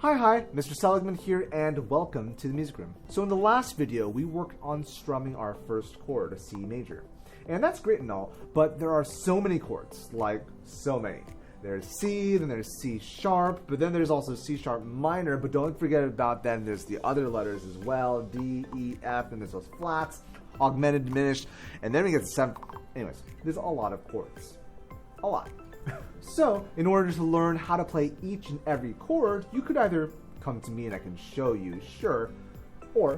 Hi, Mr. Seligman here, and welcome to the Music Room. So in the last video, we worked on strumming our first chord, a C major. And that's great and all, but there are so many chords, like so many. There's C, then there's C sharp, but then there's also C sharp minor, but don't forget about then there's the other letters as well, D, E, F, and there's those flats, augmented, diminished, and then we get to 7. Anyways, there's a lot of chords. A lot. So, in order to learn how to play each and every chord, you could either come to me and I can show you, sure, or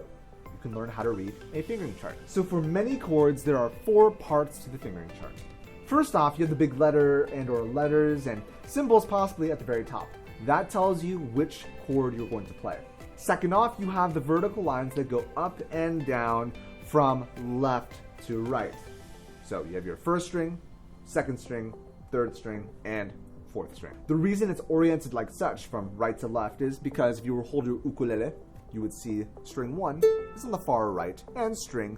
you can learn how to read a fingering chart. So for many chords, there are 4 parts to the fingering chart. First off, you have the big letter and or letters and symbols possibly at the very top. That tells you which chord you're going to play. Second off, you have the vertical lines that go up and down from left to right. So you have your first string, second string, third string, and fourth string. The reason it's oriented like such from right to left is because if you were to hold your ukulele, you would see string 1 is on the far right and string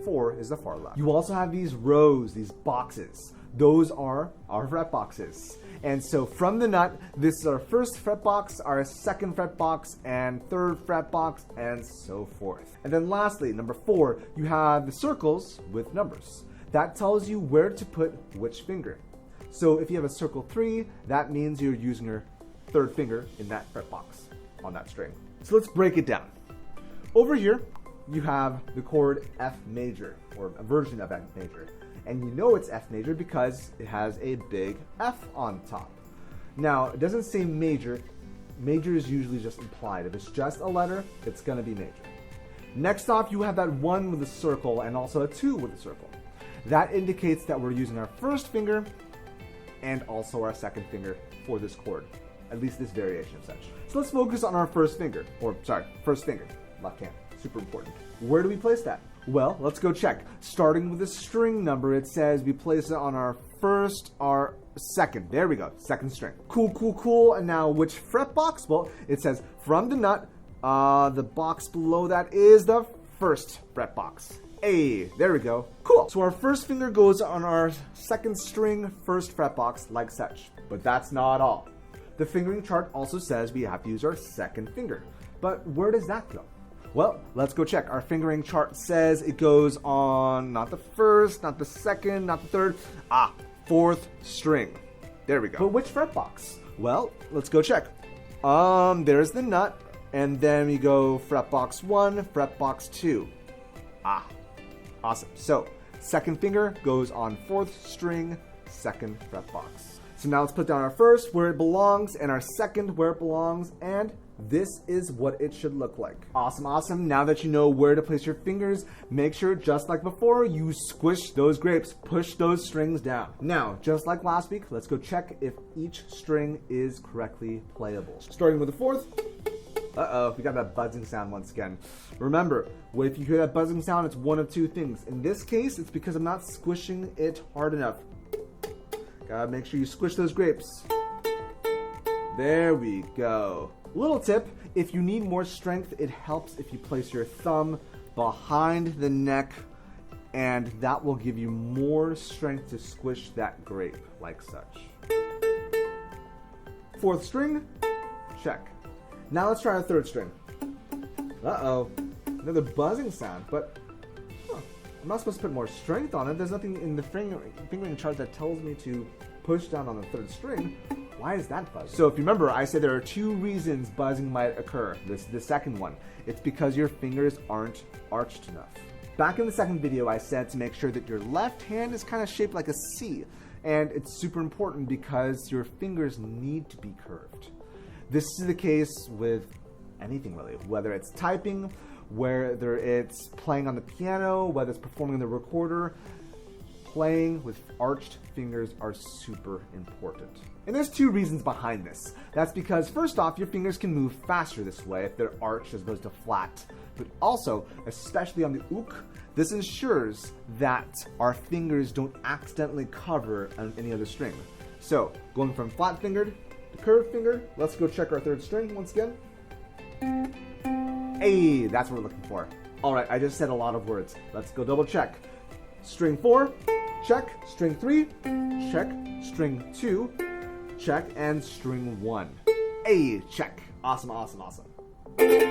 4 is the far left. You also have these rows, these boxes. Those are our fret boxes. And so from the nut, this is our first fret box, our second fret box, and third fret box, and so forth. And then lastly, number 4, you have the circles with numbers. That tells you where to put which finger. So if you have a circle 3, that means you're using your third finger in that fret box on that string. So let's break it down. Over here, you have the chord F major, or a version of F major. And you know it's F major because it has a big F on top. Now, it doesn't say major. Major is usually just implied. If it's just a letter, it's going to be major. Next off, you have that 1 with a circle and also a 2 with a circle. That indicates that we're using our first finger and also our second finger for this chord, at least this variation of such. So let's focus on our first finger, first finger, left hand, super important. Where do we place that? Well, let's go check. Starting with the string number, it says we place it on our second. There we go, second string. Cool. And now which fret box? Well, it says from the nut, the box below that is the first fret box. A, there we go. Cool. So our first finger goes on our second string, first fret box, like such. But that's not all. The fingering chart also says we have to use our second finger. But where does that go? Well, let's go check. Our fingering chart says it goes on not the first, not the second, not the third, fourth string. There we go. But which fret box? Well, let's go check. There's the nut, and then we go fret box 1, fret box 2. Awesome. So, second finger goes on fourth string, second fret box. So now let's put down our first where it belongs and our second where it belongs, and this is what it should look like. Awesome. Now that you know where to place your fingers, make sure, just like before, you squish those grapes, push those strings down. Now, just like last week, let's go check if each string is correctly playable. Starting with the fourth. We got that buzzing sound once again. Remember, if you hear that buzzing sound, it's one of 2 things. In this case, it's because I'm not squishing it hard enough. Gotta make sure you squish those grapes. There we go. Little tip, if you need more strength, it helps if you place your thumb behind the neck, and that will give you more strength to squish that grape, like such. Fourth string, check. Now let's try our third string. Another buzzing sound, but I'm not supposed to put more strength on it. There's nothing in the fingering chart that tells me to push down on the third string. Why is that buzzing? So if you remember, I said there are 2 reasons buzzing might occur. This is the second one. It's because your fingers aren't arched enough. Back in the second video, I said to make sure that your left hand is kind of shaped like a C. And it's super important because your fingers need to be curved. This is the case with anything really, whether it's typing, whether it's playing on the piano, whether it's performing in the recorder. Playing with arched fingers are super important. And there's 2 reasons behind this. That's because, first off, your fingers can move faster this way if they're arched as opposed to flat. But also, especially on the uk, this ensures that our fingers don't accidentally cover on any other string. So, going from flat fingered to curved finger, let's go check our third string once again. Hey, that's what we're looking for. Alright, I just said a lot of words. Let's go double check. String 4, check. String 3, check. String 2, check. And string 1. A, check. Awesome, awesome, awesome.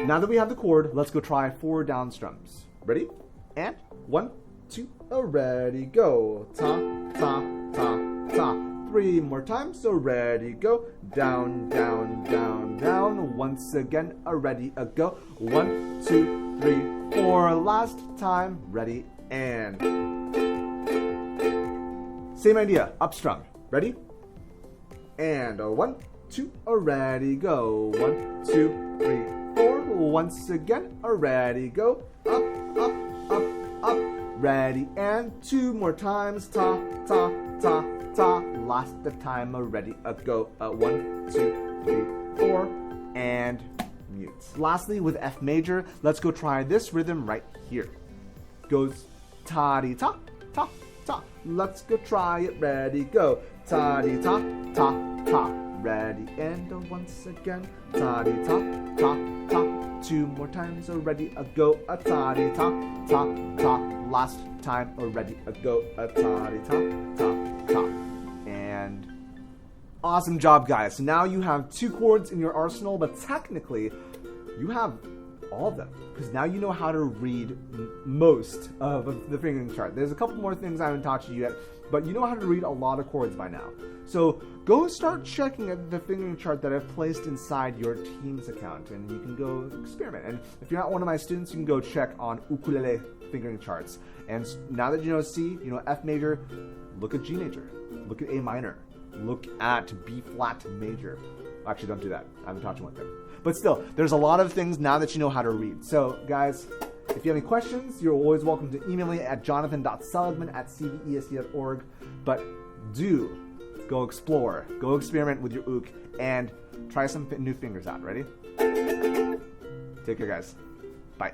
Now that we have the chord, let's go try 4 down strums. Ready? And 1, 2, ready, go. Ta, ta, ta, ta. 3 more times, so ready, go. Down, down, down, down. Once again, ready, go. 1, 2, 3, 4. Last time, ready, and. Same idea, up strum. Ready? And 1, 2, ready, go. 1, 2, 3, 4. Once again, ready, go. Up, up, up, up. Ready, and 2 more times. Ta, ta, ta, ta. Last time, ready, go. 1, 2, 3, 4, and mute. Lastly, with F major, let's go try this rhythm right here. Goes ta-di ta, ta, ta. Let's go try it. Ready, go. Ta-di ta, ta, ta. Ready, and once again. Ta-di ta, ta, ta. 2 more times. Ready, go. Ta-di ta, ta, ta. Last time, ready, go. Ta-di ta, ta, ta. And awesome job, guys. So now you have 2 chords in your arsenal, but technically you have all of them, because now you know how to read most of the fingering chart. There's a couple more things I haven't taught you yet, but you know how to read a lot of chords by now. So go start checking at the fingering chart that I've placed inside your Teams account, and you can go experiment. And if you're not one of my students, you can go check on Ukulele fingering charts. And now that you know C, you know F major, look at G major, look at A minor, look at B flat major. Actually, don't do that. I haven't taught you one thing. But still, there's a lot of things now that you know how to read. So, guys, if you have any questions, you're always welcome to email me at jonathan.seligman@cvesc.org. But do go explore, go experiment with your ook, and try some new fingers out. Ready? Take care, guys. Bye.